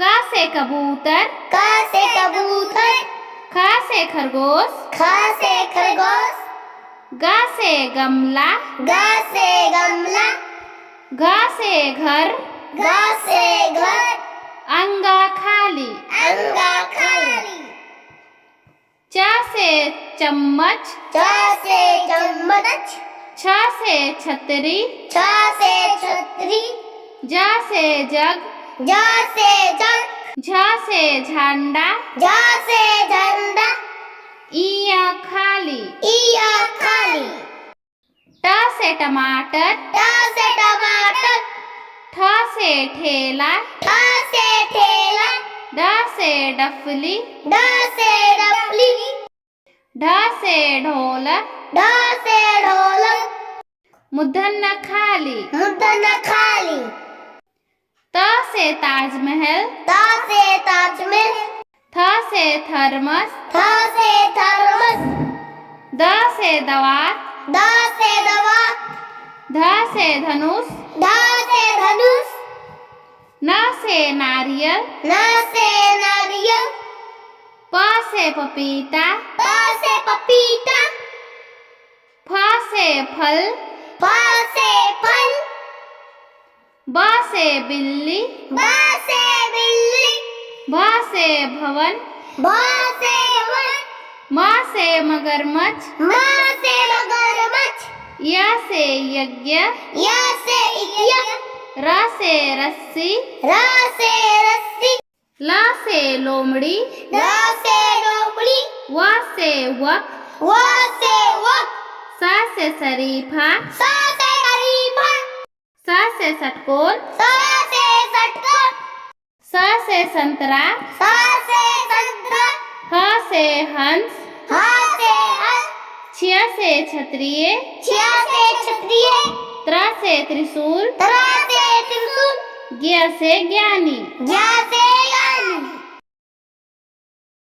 क से कबूतर, क से कबूतर, ख से खरगोश, ख से खरगोश, ग से गमला, ग से गमला, घ से घर, घ से घर, अंगा खाली, अंगा खाली, च से चम्मच, च से चम्मच, छ से छतरी, छ से छतरी, ज से जग, ज से जग, झ से झंडा, झ से झंडा, इया खाली, इया खाली, ट से टमाटर, ट से टमाटर, ठ से ठेला, ठ से ठेला, ड से डफली, ड से डफली, ढ से ढोलक, ढ से ढोलक, मूर्धन्य खाली, मूर्धन्य खाली, त से ताजमहल, त से ताजमहल, थ से थर्मस, थ से थर्मस, द से दवात, द से दवात, ध से धनुष, ध से धनुष, न से नारियल, न से नारियल, प से पपीता, प से पपीता, फ से फल, फ से फल, ब से बिल्ली, ब से बिल्ली, भ से भवन, भ से वन, म से मगरमच्छ, म से मगरमच्छ, य से यज्ञ, य से यज्ञ, र से रस्सी, र से रस्सी, ल से लोमड़ी, ल से लोमड़ी, व से वक, व से वक, स से शरीफा, स से शरीफा, स से षटकोर, स से षटकोर, स से संतरा, स से संतरा, ह से हंस, ह से हंस, छ से क्षत्रिय, छ से क्षत्रिय, त्र से त्रिशूल, त्र से त्रिशूल, ज्ञ से ज्ञानी। ज्ञ से